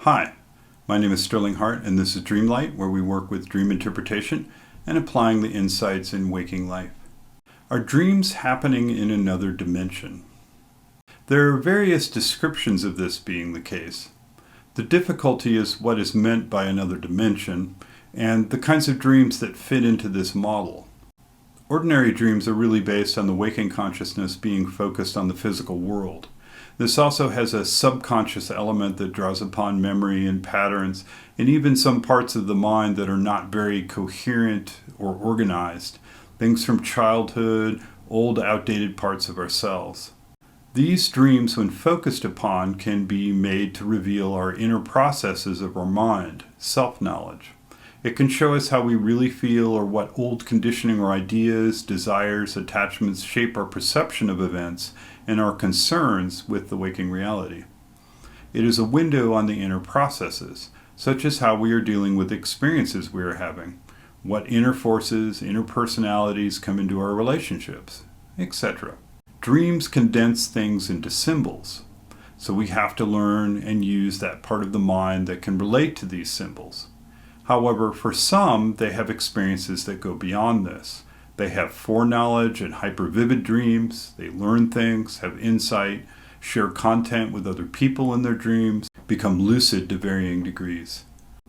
Hi, my name is Sterling Hart, and this is Dreamlight, where we work with dream interpretation and applying the insights in waking life. Are dreams happening in another dimension? There are various descriptions of this being the case. The difficulty is what is meant by another dimension and the kinds of dreams that fit into this model. Ordinary dreams are really based on the waking consciousness being focused on the physical world. This also has a subconscious element that draws upon memory and patterns, and even some parts of the mind that are not very coherent or organized, things from childhood, old outdated parts of ourselves. These dreams, when focused upon, can be made to reveal our inner processes of our mind, self-knowledge. It can show us how we really feel or what old conditioning or ideas, desires, attachments shape our perception of events and our concerns with the waking reality. It is a window on the inner processes, such as how we are dealing with experiences we are having, what inner forces, inner personalities come into our relationships, etc. Dreams condense things into symbols, so we have to learn and use that part of the mind that can relate to these symbols. However, for some, they have experiences that go beyond this. They have foreknowledge and hyper-vivid dreams, they learn things, have insight, share content with other people in their dreams, become lucid to varying degrees.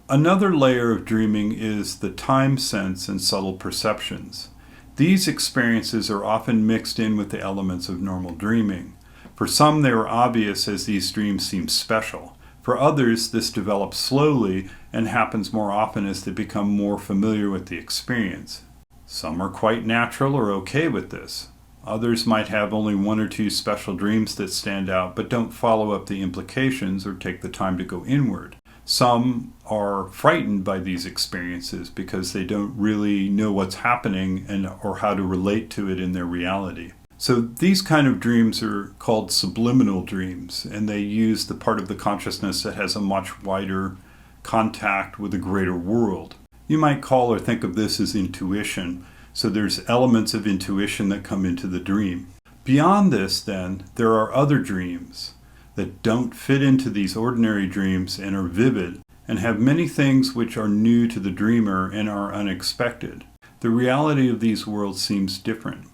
Another layer of dreaming is the time sense and subtle perceptions. These experiences are often mixed in with the elements of normal dreaming. For some, they are obvious as these dreams seem special. For others, this develops slowly and happens more often as they become more familiar with the experience. Some are quite natural or okay with this. Others might have only one or two special dreams that stand out but don't follow up the implications or take the time to go inward. Some are frightened by these experiences because they don't really know what's happening or how to relate to it in their reality. So these kind of dreams are called subliminal dreams, and they use the part of the consciousness that has a much wider contact with the greater world. You might call or think of this as intuition, so there's elements of intuition that come into the dream. Beyond this, then, there are other dreams that don't fit into these ordinary dreams and are vivid, and have many things which are new to the dreamer and are unexpected. The reality of these worlds seems different.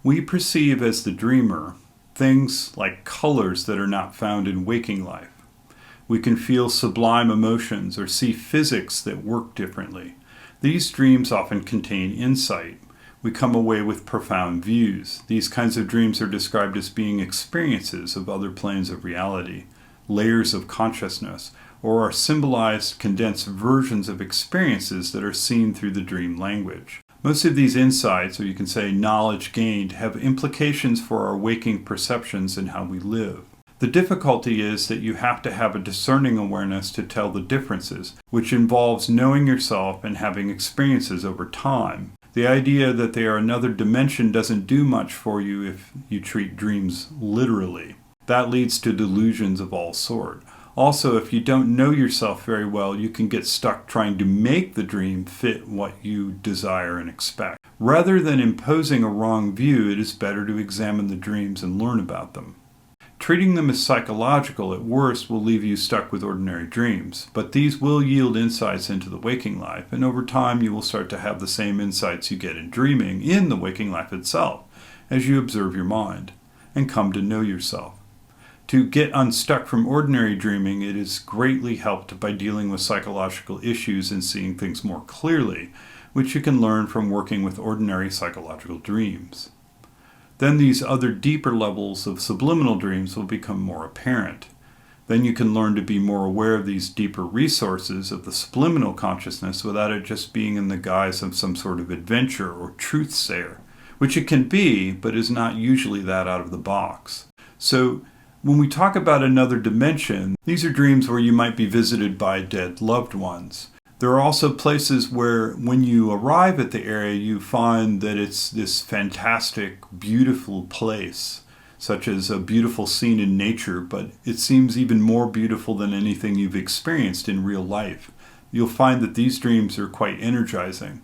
We perceive as the dreamer things like colors that are not found in waking life. We can feel sublime emotions or see physics that work differently. These dreams often contain insight. We come away with profound views. These kinds of dreams are described as being experiences of other planes of reality, layers of consciousness, or are symbolized, condensed versions of experiences that are seen through the dream language. Most of these insights, or you can say knowledge gained, have implications for our waking perceptions and how we live. The difficulty is that you have to have a discerning awareness to tell the differences, which involves knowing yourself and having experiences over time. The idea that they are another dimension doesn't do much for you if you treat dreams literally. That leads to delusions of all sorts. Also, if you don't know yourself very well, you can get stuck trying to make the dream fit what you desire and expect. Rather than imposing a wrong view, it is better to examine the dreams and learn about them. Treating them as psychological at worst will leave you stuck with ordinary dreams, but these will yield insights into the waking life, and over time you will start to have the same insights you get in dreaming in the waking life itself, as you observe your mind, and come to know yourself. To get unstuck from ordinary dreaming, it is greatly helped by dealing with psychological issues and seeing things more clearly, which you can learn from working with ordinary psychological dreams. Then these other deeper levels of subliminal dreams will become more apparent. Then you can learn to be more aware of these deeper resources of the subliminal consciousness without it just being in the guise of some sort of adventure or truth sayer, which it can be, but is not usually that out of the box. So, when we talk about another dimension, these are dreams where you might be visited by dead loved ones. There are also places where when you arrive at the area, you find that it's this fantastic, beautiful place, such as a beautiful scene in nature, but it seems even more beautiful than anything you've experienced in real life. You'll find that these dreams are quite energizing.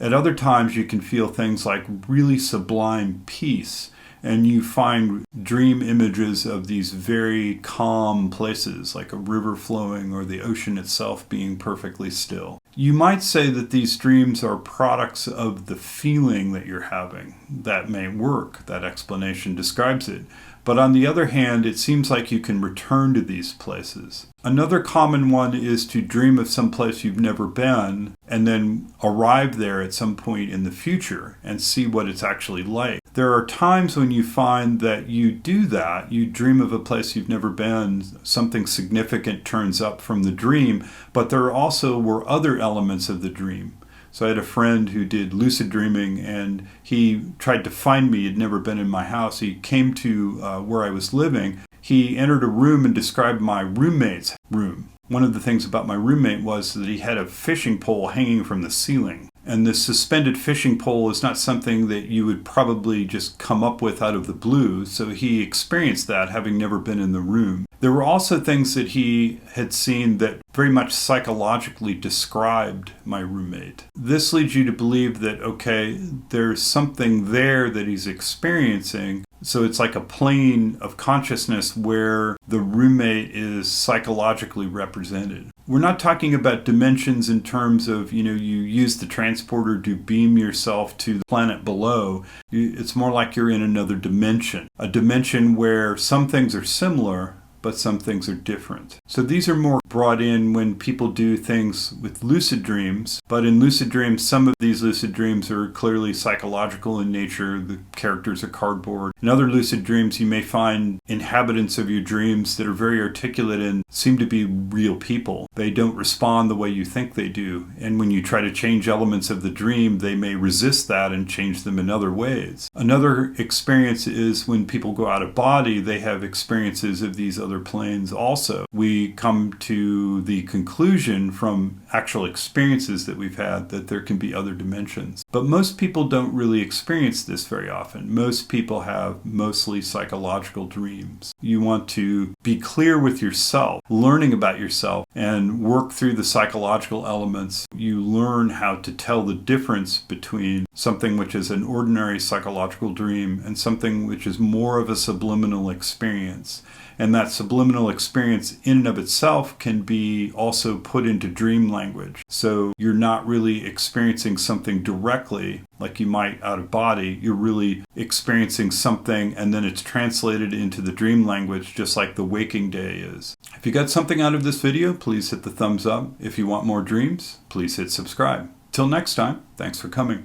At other times, you can feel things like really sublime peace, and you find dream images of these very calm places, like a river flowing or the ocean itself being perfectly still. You might say that these dreams are products of the feeling that you're having. That may work. That explanation describes it. But on the other hand, it seems like you can return to these places. Another common one is to dream of some place you've never been and then arrive there at some point in the future and see what it's actually like. There are times when you find that you do that. You dream of a place you've never been, something significant turns up from the dream, but there also were other elements of the dream. So I had a friend who did lucid dreaming, and he tried to find me. He'd never been in my house. He came to where I was living. He entered a room and described my roommate's room. One of the things about my roommate was that he had a fishing pole hanging from the ceiling. And this suspended fishing pole is not something that you would probably just come up with out of the blue. So he experienced that, having never been in the room. There were also things that he had seen that very much psychologically described my roommate. This leads you to believe that, okay, there's something there that he's experiencing. So it's like a plane of consciousness where the roommate is psychologically represented. We're not talking about dimensions in terms of, you use the transporter to beam yourself to the planet below. It's more like you're in another dimension, a dimension where some things are similar, but some things are different. So these are more brought in when people do things with lucid dreams. But in lucid dreams, some of these lucid dreams are clearly psychological in nature. The characters are cardboard. In other lucid dreams, you may find inhabitants of your dreams that are very articulate and seem to be real people. They don't respond the way you think they do. And when you try to change elements of the dream, they may resist that and change them in other ways. Another experience is when people go out of body, they have experiences of these other planes also. We come to the conclusion from actual experiences that we've had that there can be other dimensions. But most people don't really experience this very often. Most people have mostly psychological dreams. You want to be clear with yourself, learning about yourself, and work through the psychological elements. You learn how to tell the difference between something which is an ordinary psychological dream and something which is more of a subliminal experience. And that subliminal experience in and of itself can be also put into dream language. So you're not really experiencing something directly like you might out of body. You're really experiencing something and then it's translated into the dream language just like the waking day is. If you got something out of this video, please hit the thumbs up. If you want more dreams, please hit subscribe. Till next time, thanks for coming.